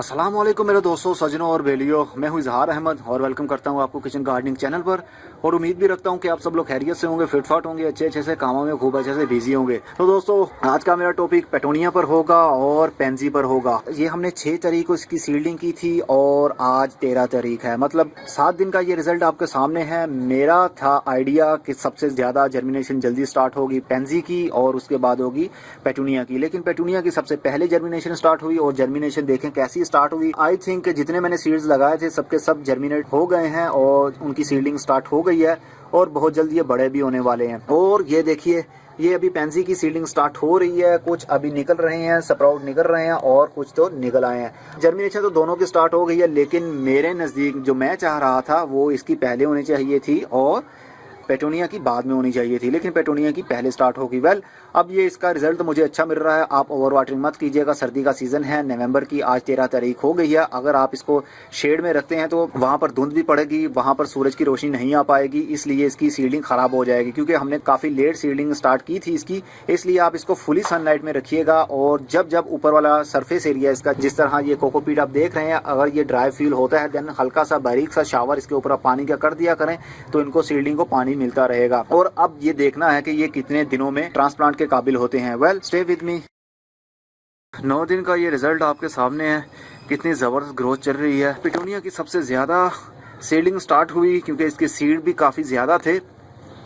अस्सलाम वालेकुम मेरे दोस्तों, सजनों और बेलियों। मैं हूं इजहार अहमद और वेलकम करता हूं आपको किचन गार्डनिंग चैनल पर। और उम्मीद भी रखता हूं कि आप सब लोग खैरियत से होंगे, फिटफाट होंगे, अच्छे से कामों में खूब अच्छे से बिजी होंगे। तो दोस्तों, आज का मेरा टॉपिक पेटूनिया पर होगा और पेंजी पर होगा। ये हमने 6 तारीख को इसकी सीडिंग की थी और आज 13 तारीख है, मतलब 7 दिन का ये रिजल्ट आपके सामने है। मेरा था आइडिया कि सबसे ज्यादा जर्मिनेशन जल्दी स्टार्ट होगी पेंजी की और उसके बाद होगी पेटूनिया की, लेकिन पेटूनिया की सबसे पहले जर्मिनेशन स्टार्ट हुई। और जर्मिनेशन देखें कैसी स्टार्ट हुई। आई थिंक जितने मैंने सीड्स लगाए थे सबके सब जर्मिनेट हो गए हैं और उनकी सीडिंग स्टार्ट हो गई है और बहुत जल्दी ये बड़े भी होने वाले हैं। और ये देखिए, ये अभी पेंजी की सीडिंग स्टार्ट हो रही है, कुछ अभी निकल रहे हैं, स्प्राउट निकल रहे हैं और कुछ तो निकल आए हैं। जर्मिनेशन तो दोनों की स्टार्ट हो गई है, लेकिन मेरे नज़दीक जो मैं चाह रहा था वो इसकी पहले होनी चाहिए थी और पेटूनिया की बाद में होनी चाहिए थी, लेकिन पेटूनिया की पहले स्टार्ट होगी। वेल, अब ये इसका रिजल्ट तो मुझे अच्छा मिल रहा है। आप ओवर वाटरिंग मत कीजिएगा, सर्दी का सीजन है, नवंबर की आज 13 तारीख हो गई है। अगर आप इसको शेड में रखते हैं तो वहां पर धुंध भी पड़ेगी, वहां पर सूरज की रोशनी नहीं आ पाएगी, इसलिए इसकी सीडिंग खराब हो जाएगी। क्योंकि हमने काफी लेट सीडिंग स्टार्ट की थी इसकी, इसलिए आप इसको फुली सनलाइट में रखिएगा। और जब जब ऊपर वाला सरफेस एरिया इसका, जिस तरह ये कोकोपीट आप देख रहे हैं, अगर ये ड्राई फील होता है देन हल्का सा बारीक सा शावर इसके ऊपर आप पानी का कर दिया करें, तो इनको सीडिंग को पानी मिलता रहेगा। और अब ये देखना है कि ये कितने दिनों में ट्रांसप्लांट के काबिल होते हैं। Well, stay with me. 9 दिन का ये रिजल्ट आपके सामने है, कितनी जबरदस्त ग्रोथ चल रही है। पेटूनिया की सबसे ज्यादा सीडिंग स्टार्ट हुई क्योंकि इसके सीड भी काफी ज्यादा थे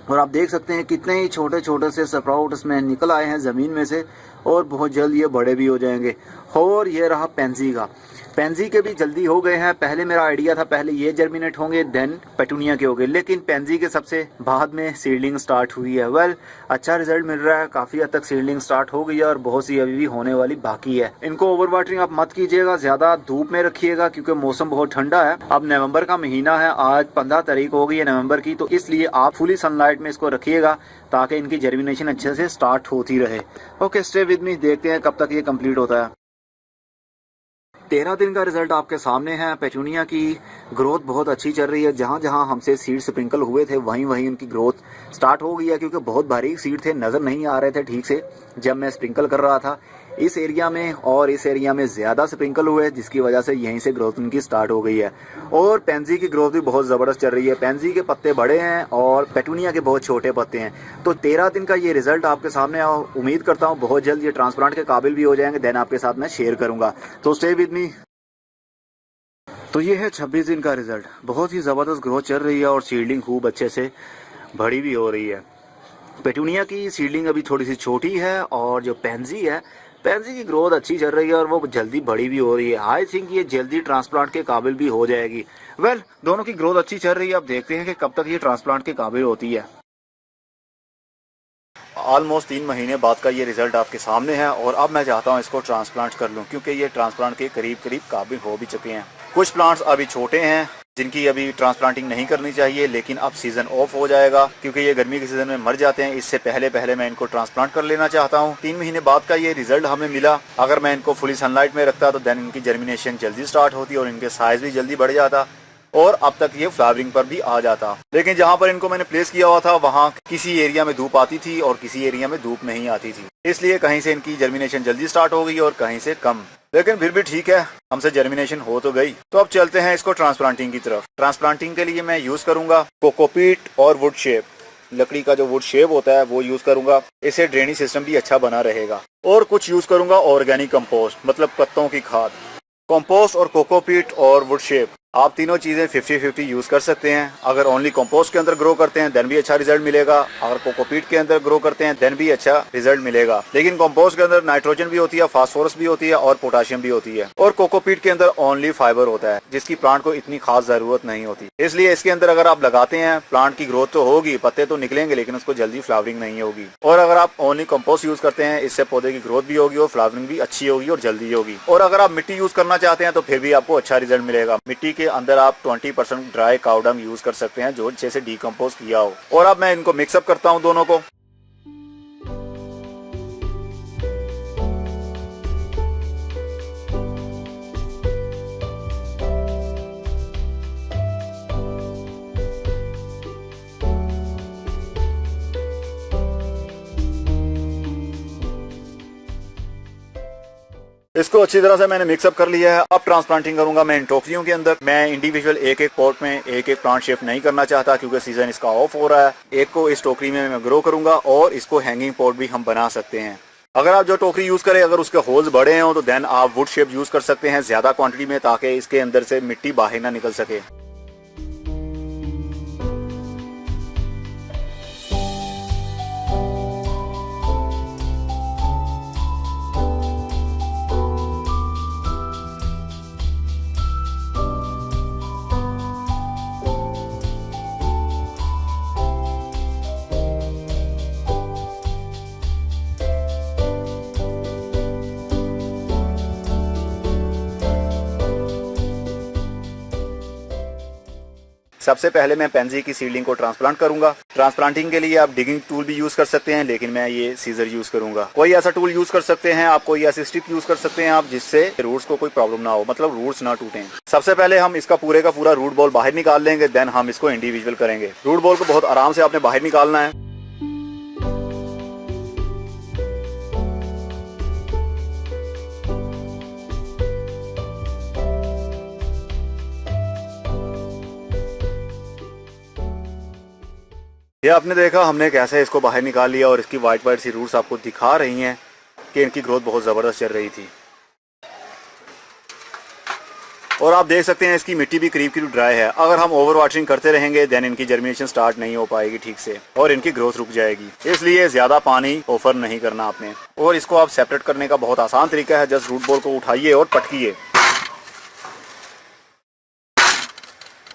और आप देख सकते हैं कितने ही छोटे छोटे से स्प्राउट इसमें निकल आए हैं जमीन में से और बहुत जल्द ये बड़े भी हो जाएंगे। और ये रहा पेंजी का, पेंजी के भी जल्दी हो गए हैं। पहले मेरा आइडिया था पहले ये जर्मिनेट होंगे देन पेटूनिया के होंगे, लेकिन पेंजी के सबसे बाद में सीडलिंग स्टार्ट हुई है। वेल, अच्छा रिजल्ट मिल रहा है, काफी हद तक सीडलिंग स्टार्ट हो गई है और बहुत सी अभी भी होने वाली बाकी है। इनको ओवर वाटरिंग आप मत कीजिएगा, ज्यादा धूप में रखिएगा क्योंकि मौसम बहुत ठंडा है। अब नवंबर का महीना है, आज 15 तारीख हो गई है नवंबर की, तो इसलिए आप फुली सनलाइट में इसको रखिएगा ताकि इनकी जर्मिनेशन अच्छे से स्टार्ट होती रहे। ओके, स्टे विद मी, देखते हैं कब तक ये कंप्लीट होता है। 13 दिन का रिजल्ट आपके सामने है। पेटूनिया की ग्रोथ बहुत अच्छी चल रही है। जहां जहां हमसे सीड स्प्रिंकल हुए थे वहीं वहीं उनकी ग्रोथ स्टार्ट हो गई है, क्योंकि बहुत बारीक सीड थे, नजर नहीं आ रहे थे ठीक से जब मैं स्प्रिंकल कर रहा था। इस एरिया में और इस एरिया में ज्यादा स्प्रिंकल हुए, जिसकी वजह से यहीं से ग्रोथ उनकी स्टार्ट हो गई है। और पेंजी की ग्रोथ भी बहुत जबरदस्त चल रही है। पेंजी के पत्ते बड़े हैं और पेटूनिया के बहुत छोटे पत्ते हैं। तो 13 दिन का ये रिजल्ट आपके सामने है। उम्मीद करता हूँ बहुत जल्द ये ट्रांसप्लांट के काबिल भी हो जाएंगे, देन आपके साथ मैं शेयर करूंगा। तो स्टे विद मी। तो ये है 26 दिन का रिजल्ट। बहुत ही जबरदस्त ग्रोथ चल रही है और सीडलिंग खूब अच्छे से बड़ी भी हो रही है। पेटूनिया की सीडलिंग अभी थोड़ी सी छोटी है और जो पेंजी है, पेंजी की ग्रोथ अच्छी चल रही है और वो जल्दी बड़ी भी हो रही है। आई थिंक ये जल्दी ट्रांसप्लांट के काबिल भी हो जाएगी। वेल, दोनों की ग्रोथ अच्छी चल रही है। अब देखते हैं कि कब तक ये ट्रांसप्लांट के काबिल होती है। ऑलमोस्ट 3 महीने बाद का ये रिजल्ट आपके सामने है और अब मैं चाहता हूँ इसको ट्रांसप्लांट कर लूँ, क्योंकि ये ट्रांसप्लांट के करीब करीब काबिल हो भी चुके हैं। कुछ प्लांट्स अभी छोटे हैं जिनकी अभी ट्रांसप्लांटिंग नहीं करनी चाहिए, लेकिन अब सीजन ऑफ हो जाएगा क्योंकि ये गर्मी के सीजन में मर जाते हैं। इससे पहले पहले मैं इनको ट्रांसप्लांट कर लेना चाहता हूँ। 3 महीने बाद का ये रिजल्ट हमें मिला। अगर मैं इनको फुली सनलाइट में रखता तो देन इनकी जर्मिनेशन जल्दी स्टार्ट होती और इनके साइज भी जल्दी बढ़ जाता और अब तक ये फ्लावरिंग पर भी आ जाता। लेकिन जहां पर इनको मैंने प्लेस किया हुआ था वहां किसी एरिया में धूप आती थी और किसी एरिया में धूप नहीं आती थी, इसलिए कहीं से इनकी जर्मिनेशन जल्दी स्टार्ट हो गई और कहीं से कम। लेकिन फिर भी ठीक है, हमसे जर्मिनेशन हो तो गई। तो अब चलते हैं इसको ट्रांसप्लांटिंग की तरफ। ट्रांसप्लांटिंग के लिए मैं यूज करूंगा कोकोपीट और वुड शेप, लकड़ी का जो वुड शेप होता है वो यूज करूंगा। इससे ड्रेनेज सिस्टम भी अच्छा बना रहेगा। और कुछ यूज करूंगा ऑर्गेनिक कंपोस्ट, मतलब पत्तों की खाद। कंपोस्ट और कोकोपीट और वुड शेप, आप तीनों चीजें 50-50 यूज कर सकते हैं। अगर ओनली कंपोस्ट के अंदर ग्रो करते हैं देन भी अच्छा रिजल्ट मिलेगा, अगर कोकोपीट के अंदर ग्रो करते हैं देन भी अच्छा रिजल्ट मिलेगा। लेकिन कंपोस्ट के अंदर नाइट्रोजन भी होती है, फास्फोरस भी होती है और पोटाशियम भी होती है। और कोकोपीट के अंदर ओनली फाइबर होता है, जिसकी प्लांट को इतनी खास जरूरत नहीं होती। इसलिए इसके अंदर अगर आप लगाते हैं, प्लांट की ग्रोथ तो होगी, पत्ते तो निकलेंगे, लेकिन उसको जल्दी फ्लावरिंग नहीं होगी। और अगर आप ओनली कंपोस्ट यूज करते हैं, इससे पौधे की ग्रोथ भी होगी और फ्लावरिंग भी अच्छी होगी और जल्दी होगी। और अगर आप मिट्टी यूज करना चाहते हैं तो फिर भी आपको अच्छा रिजल्ट मिलेगा। मिट्टी के अंदर आप 20% ड्राई काउडंग यूज कर सकते हैं जो अच्छे से डिकम्पोज किया हो। और अब मैं इनको मिक्सअप करता हूं दोनों को। इसको अच्छी तरह से मैंने मिक्सअप कर लिया है। अब ट्रांसप्लांटिंग करूंगा मैं इन टोकरियों के अंदर। मैं इंडिविजुअल एक एक पॉट में एक एक प्लांट शिफ्ट नहीं करना चाहता क्योंकि सीजन इसका ऑफ हो रहा है। एक को इस टोकरी में मैं ग्रो करूंगा और इसको हैंगिंग पॉट भी हम बना सकते हैं। अगर आप जो टोकरी यूज करें अगर उसके होल्स बड़े हों तो देन आप वुड शेप यूज कर सकते हैं ज्यादा क्वांटिटी में, ताकि इसके अंदर से मिट्टी बाहर ना निकल सके। सबसे पहले मैं पेंजी की सीडलिंग को ट्रांसप्लांट करूंगा। ट्रांसप्लांटिंग के लिए आप डिगिंग टूल भी यूज कर सकते हैं, लेकिन मैं ये सीजर यूज करूंगा। कोई ऐसा टूल यूज कर सकते हैं आप, कोई ऐसी स्टिक यूज कर सकते हैं आप जिससे रूट्स को कोई प्रॉब्लम ना हो, मतलब रूट्स ना टूटें। सबसे पहले हम इसका पूरे का पूरा रूट बॉल बाहर निकाल लेंगे, देन हम इसको इंडिविजुअल करेंगे। रूट बॉल को बहुत आराम से आपने बाहर निकालना है। ये आपने देखा हमने कैसे इसको बाहर निकाल लिया और इसकी वाइट वाइट सी रूट्स आपको दिखा रही हैं कि इनकी ग्रोथ बहुत ज़बरदस्त चल रही थी। और आप देख सकते हैं इसकी मिट्टी भी करीब करीब ड्राई है। अगर हम ओवर वाटरिंग करते रहेंगे देन इनकी जर्मिनेशन स्टार्ट नहीं हो पाएगी ठीक से और इनकी ग्रोथ रुक जाएगी। इसलिए ज़्यादा पानी ऑफर नहीं करना आपने। और इसको आप सेपरेट करने का बहुत आसान तरीका है, जस्ट रूट बॉल को उठाइए और पटकिए।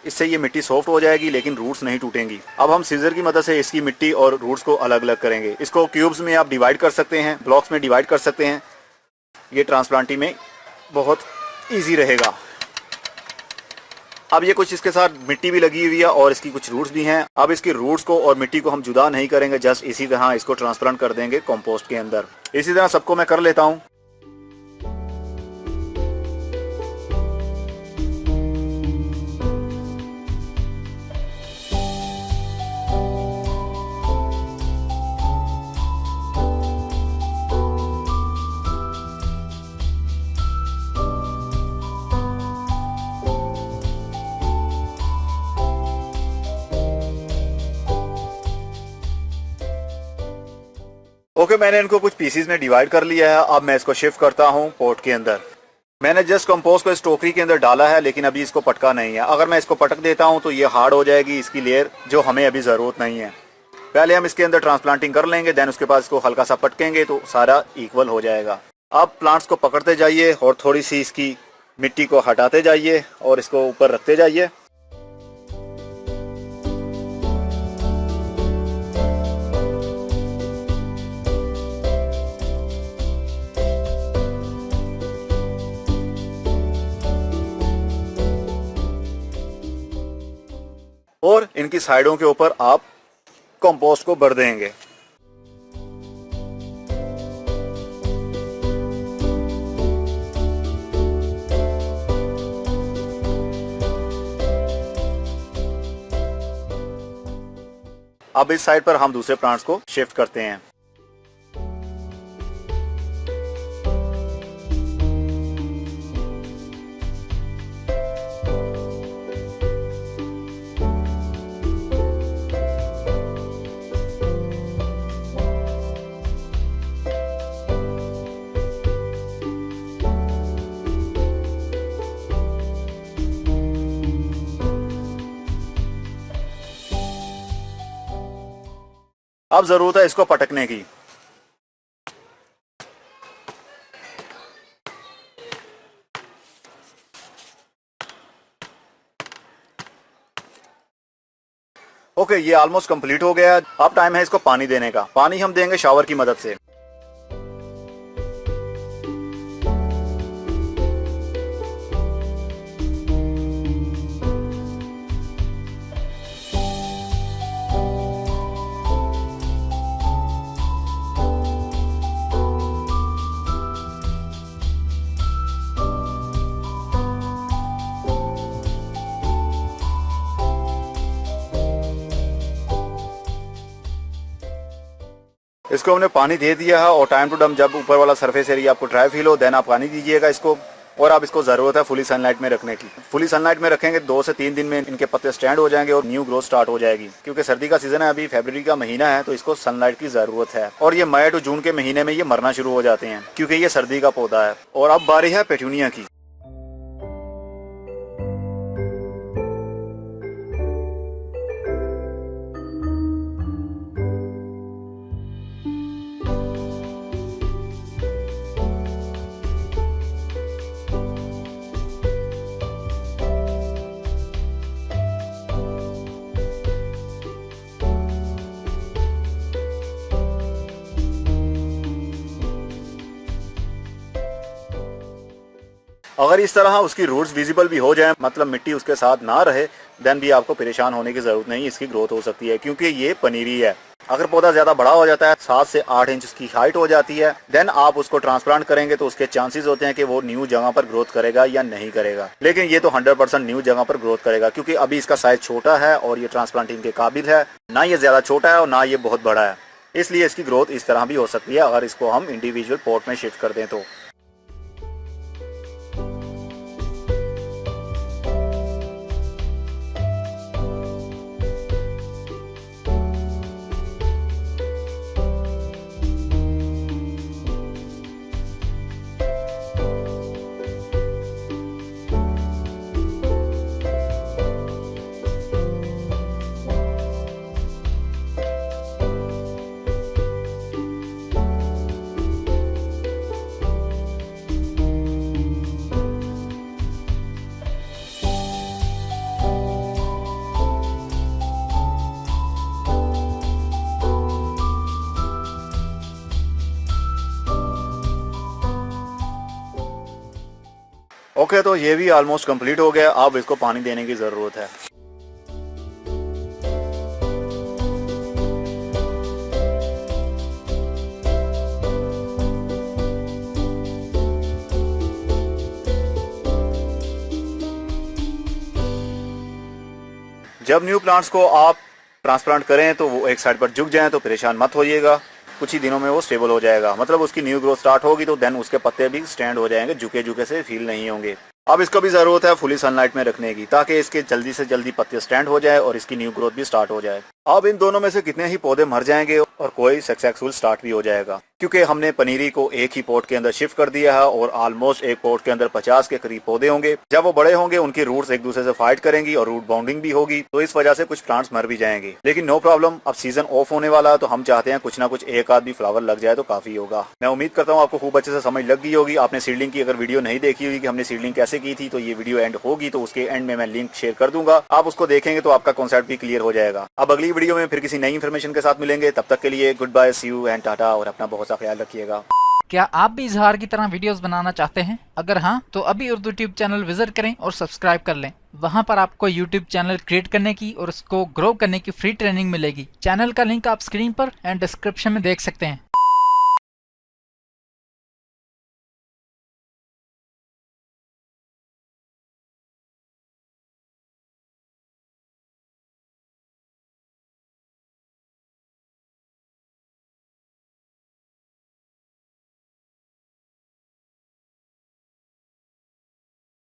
इससे ये मिट्टी सॉफ्ट हो जाएगी लेकिन रूट्स नहीं टूटेंगी। अब हम सीजर की मदद से इसकी मिट्टी और रूट्स को अलग अलग करेंगे। इसको क्यूब्स में आप डिवाइड कर सकते हैं, ब्लॉक्स में डिवाइड कर सकते हैं। ये ट्रांसप्लांटिंग में बहुत इजी रहेगा। अब ये कुछ इसके साथ मिट्टी भी लगी हुई है और इसकी कुछ रूट्स भी हैं। अब इसकी रूट्स को और मिट्टी को हम जुदा नहीं करेंगे, जस्ट इसी तरह इसको ट्रांसप्लांट कर देंगे कंपोस्ट के अंदर। इसी तरह सबको मैं कर लेता हूँ। ओके, मैंने इनको कुछ पीसीज में डिवाइड कर लिया है। अब मैं इसको शिफ्ट करता हूँ पॉट के अंदर। मैंने जस्ट कंपोस्ट को इस टोकरी के अंदर डाला है लेकिन अभी इसको पटका नहीं है। अगर मैं इसको पटक देता हूँ तो ये हार्ड हो जाएगी इसकी लेयर, जो हमें अभी ज़रूरत नहीं है। पहले हम इसके अंदर ट्रांसप्लांटिंग कर लेंगे, देन उसके बाद इसको हल्का सा पटकेंगे तो सारा इक्वल हो जाएगा। अब प्लांट्स को पकड़ते जाइए और थोड़ी सी इसकी मिट्टी को हटाते जाइए और इसको ऊपर रखते जाइए। और इनकी साइडों के ऊपर आप कंपोस्ट को भर देंगे। अब इस साइड पर हम दूसरे प्लांट्स को शिफ्ट करते हैं। अब जरूरत है इसको पटकने की। ओके, ये ऑलमोस्ट कंप्लीट हो गया। अब टाइम है इसको पानी देने का। पानी हम देंगे शावर की मदद से। इसको हमने पानी दे दिया है और टाइम टू टाइम जब ऊपर वाला सरफेस एरिया आपको ड्राई फील हो देन आप पानी दीजिएगा इसको। और अब इसको ज़रूरत है फुली सनलाइट में रखने की। फुली सनलाइट में रखेंगे 2 से 3 दिन में इनके पत्ते स्टैंड हो जाएंगे और न्यू ग्रोथ स्टार्ट हो जाएगी। क्योंकि सर्दी का सीजन है, अभी फरवरी का महीना है, तो इसको सनलाइट की ज़रूरत है। और ये मई टू जून के महीने में ये मरना शुरू हो जाते हैं क्योंकि ये सर्दी का पौधा है। और अब बारी है पेटूनिया की। अगर इस तरह उसकी रूट्स विजिबल भी हो जाए, मतलब मिट्टी उसके साथ ना रहे, देन भी आपको परेशान होने की ज़रूरत नहीं, इसकी ग्रोथ हो सकती है क्योंकि ये पनीरी है। अगर पौधा ज़्यादा बड़ा हो जाता है, 7 से 8 इंच की हाइट हो जाती है, देन आप उसको ट्रांसप्लांट करेंगे तो उसके चांसेस होते हैं कि वो न्यू जगह पर ग्रोथ करेगा या नहीं करेगा। लेकिन ये तो 100% न्यू जगह पर ग्रोथ करेगा क्योंकि अभी इसका साइज छोटा है और ये ट्रांसप्लांटिंग के काबिल है। ना ये ज़्यादा छोटा है और ना ये बहुत बड़ा है, इसलिए इसकी ग्रोथ इस तरह भी हो सकती है अगर इसको हम इंडिविजुअल पॉट में शिफ्ट कर दें तो। ओके, तो ये भी ऑलमोस्ट कंप्लीट हो गया। अब इसको पानी देने की ज़रूरत है। जब न्यू प्लांट्स को आप ट्रांसप्लांट करें तो वो एक साइड पर झुक जाएं तो परेशान मत होइएगा, कुछ ही दिनों में वो स्टेबल हो जाएगा। मतलब उसकी न्यू ग्रोथ स्टार्ट होगी तो देन उसके पत्ते भी स्टैंड हो जाएंगे, झुके झुके से फील नहीं होंगे। अब इसको भी ज़रूरत है फुली सनलाइट में रखने की ताकि इसके जल्दी से जल्दी पत्ते स्टैंड हो जाए और इसकी न्यू ग्रोथ भी स्टार्ट हो जाए। अब इन दोनों में से कितने ही पौधे मर जाएंगे और कोई सक्सेसफुल स्टार्ट भी हो जाएगा क्योंकि हमने पनीरी को एक ही पॉट के अंदर शिफ्ट कर दिया है और ऑलमोस्ट एक पॉट के अंदर 50 के करीब पौधे होंगे। जब वो बड़े होंगे उनकी रूट्स एक दूसरे से फाइट करेंगी और रूट बाउंडिंग भी होगी, तो इस वजह से कुछ प्लांट्स मर भी जाएंगे। लेकिन नो प्रॉब्लम, अब सीजन ऑफ होने वाला है तो हम चाहते हैं कुछ ना कुछ एक आध भी फ्लावर लग जाए तो काफी होगा। मैं उम्मीद करता हूँ आपको खूब अच्छे से समझ लग गई होगी। आपने सीडलिंग की अगर वीडियो नहीं देखी हुई कि हमने सीडलिंग कैसे की थी, तो ये वीडियो एंड होगी तो उसके एंड में मैं लिंक शेयर कर दूंगा, आप उसको देखेंगे तो आपका कॉन्सेप्ट भी क्लियर हो जाएगा। अब अगली वीडियो में फिर किसी नई इन्फॉर्मेशन के साथ मिलेंगे, तब तक के लिए goodbye, see you and tata, और अपना बहुत सा ख्याल रखिएगा। क्या आप भी इजहार की तरह वीडियोस बनाना चाहते हैं? अगर हाँ, तो अभी उर्दू ट्यूब चैनल विजिट करें और सब्सक्राइब कर लें। वहां पर आपको यूट्यूब चैनल क्रिएट करने की और उसको ग्रो करने की फ्री ट्रेनिंग मिलेगी। चैनल का लिंक आप स्क्रीन पर एंड डिस्क्रिप्शन में देख सकते हैं।